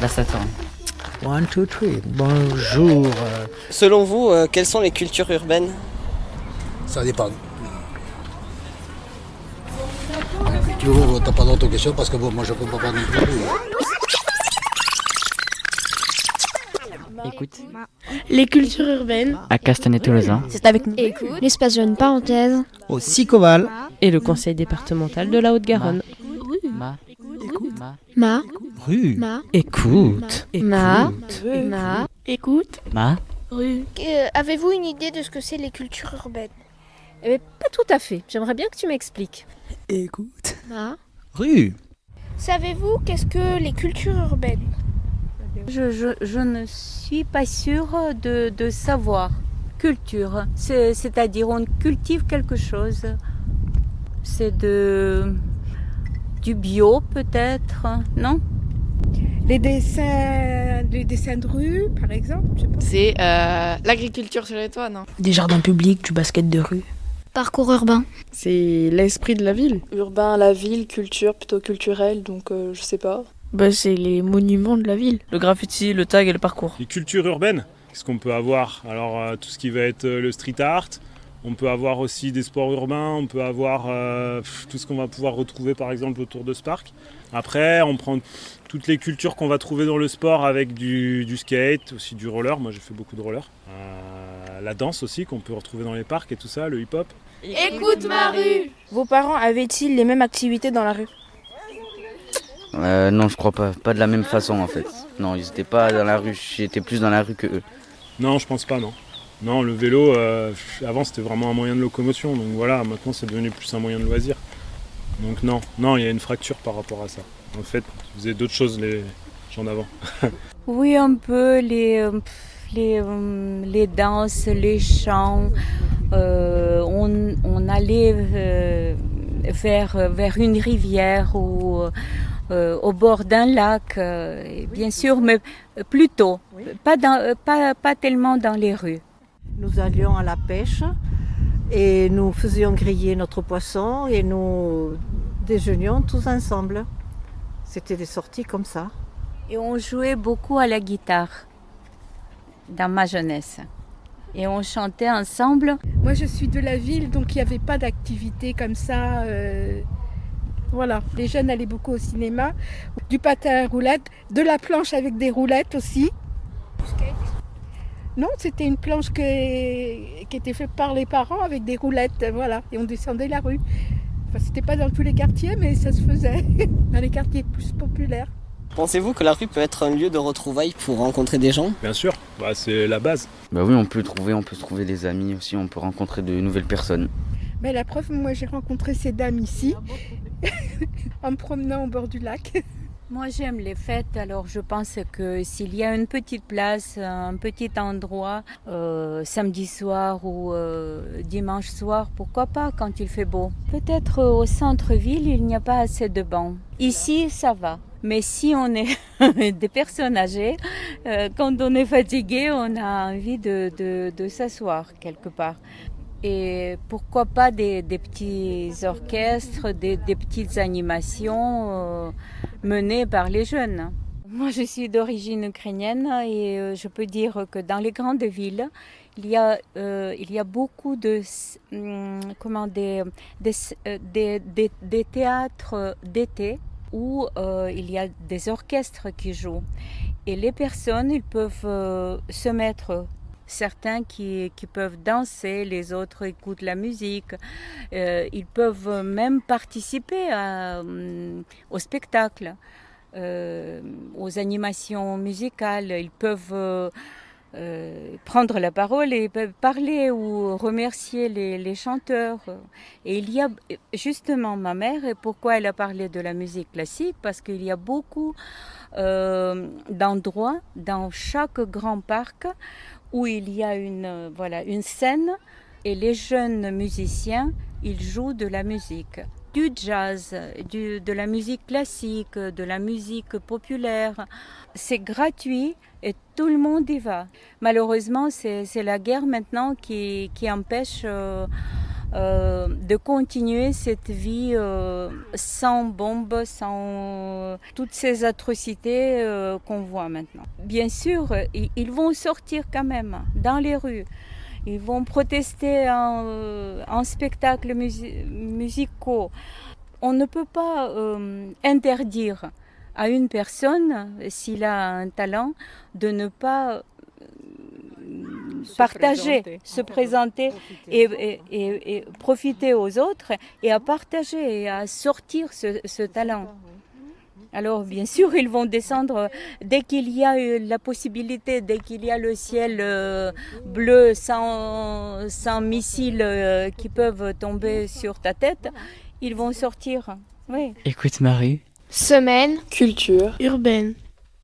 La Saturne. 1, 2, 3. Bonjour. Selon vous, quelles sont les cultures urbaines? Ça dépend. Tu vois, t'as pas d'autres questions parce que bon, moi je comprends pas non plus. Écoute. Les cultures urbaines. À Castanet-Tolosa. C'est avec nous. Écoute. L'espace jeune parenthèse. Au Sicoval. Et le conseil départemental de la Haute-Garonne. Ma. Ma. Rue. Ma. Écoute. Ma. Ma. Écoute. Ma. Rue. Avez-vous une idée de ce que c'est les cultures urbaines? Eh bien, pas tout à fait. J'aimerais bien que tu m'expliques. Écoute. Ma. Rue. Savez-vous qu'est-ce que les cultures urbaines? Je ne suis pas sûre de savoir. Culture, c'est-à-dire on cultive quelque chose. C'est du bio peut-être, non? Les dessins de rue, par exemple, je sais pas. C'est l'agriculture sur les toits, non? Des jardins publics, du basket de rue. Parcours urbain. C'est l'esprit de la ville. Urbain, la ville, culture, plutôt culturelle, donc je sais pas. C'est les monuments de la ville. Le graffiti, le tag et le parcours. Les cultures urbaines, qu'est-ce qu'on peut avoir? Alors tout ce qui va être le street art, on peut avoir aussi des sports urbains, on peut avoir tout ce qu'on va pouvoir retrouver par exemple autour de ce parc. Après, on prend toutes les cultures qu'on va trouver dans le sport avec du skate, aussi du roller, moi j'ai fait beaucoup de roller. La danse aussi qu'on peut retrouver dans les parcs et tout ça, le hip-hop. Écoute ma rue! Vos parents avaient-ils les mêmes activités dans la rue? Non, je crois pas. Pas de la même façon en fait. Non, ils étaient pas dans la rue. J'étais plus dans la rue que eux. Non, je pense pas, non. Non, le vélo, avant c'était vraiment un moyen de locomotion, donc voilà, maintenant c'est devenu plus un moyen de loisir. Donc non, il y a une fracture par rapport à ça. En fait, vous avez d'autres choses les gens d'avant. Oui, un peu les danses, les chants. On allait vers une rivière ou au bord d'un lac, bien sûr, mais plus tôt, pas tellement dans les rues. Nous allions à la pêche et nous faisions griller notre poisson et nous déjeunions tous ensemble. C'était des sorties comme ça. Et on jouait beaucoup à la guitare dans ma jeunesse. Et on chantait ensemble. Moi je suis de la ville, donc il n'y avait pas d'activité comme ça. Voilà, les jeunes allaient beaucoup au cinéma, du patin à roulettes, de la planche avec des roulettes aussi. Non, c'était une planche qui était faite par les parents avec des roulettes, voilà, et on descendait la rue. Enfin, c'était pas dans tous les quartiers, mais ça se faisait dans les quartiers plus populaires. Pensez-vous que la rue peut être un lieu de retrouvailles pour rencontrer des gens? Bien sûr, c'est la base. Oui, on peut se trouver des amis aussi, on peut rencontrer de nouvelles personnes. Mais la preuve, moi j'ai rencontré ces dames ici, en me promenant au bord du lac. Moi j'aime les fêtes, alors je pense que s'il y a une petite place, un petit endroit, samedi soir ou dimanche soir, pourquoi pas quand il fait beau. Peut-être au centre-ville il n'y a pas assez de bancs. Ici ça va. Mais si on est des personnes âgées, quand on est fatigué, on a envie de s'asseoir quelque part. Et pourquoi pas des petits orchestres, des petites animations menées par les jeunes. Moi, je suis d'origine ukrainienne et je peux dire que dans les grandes villes, il y a beaucoup des théâtres d'été où il y a des orchestres qui jouent. Et les personnes, ils peuvent se mettre. Certains qui peuvent danser, les autres écoutent la musique. Ils peuvent même participer au spectacle, aux animations musicales. Ils peuvent prendre la parole et parler ou remercier les chanteurs. Et il y a justement ma mère, et pourquoi elle a parlé de la musique classique? Parce qu'il y a beaucoup d'endroits dans chaque grand parc où il y a une scène et les jeunes musiciens, ils jouent de la musique. Du jazz, de la musique classique, de la musique populaire. C'est gratuit et tout le monde y va. Malheureusement, c'est la guerre maintenant qui empêche de continuer cette vie sans bombes, sans toutes ces atrocités qu'on voit maintenant. Bien sûr, ils vont sortir quand même dans les rues. Ils vont protester en spectacles musicaux. On ne peut pas interdire à une personne, s'il a un talent, de ne pas se présenter et profiter aux autres et à partager et à sortir ce talent. Alors bien sûr, ils vont descendre dès qu'il y a la possibilité, dès qu'il y a le ciel bleu sans missiles qui peuvent tomber sur ta tête, ils vont sortir. Oui. Écoute Marie. Semaine Culture urbaine.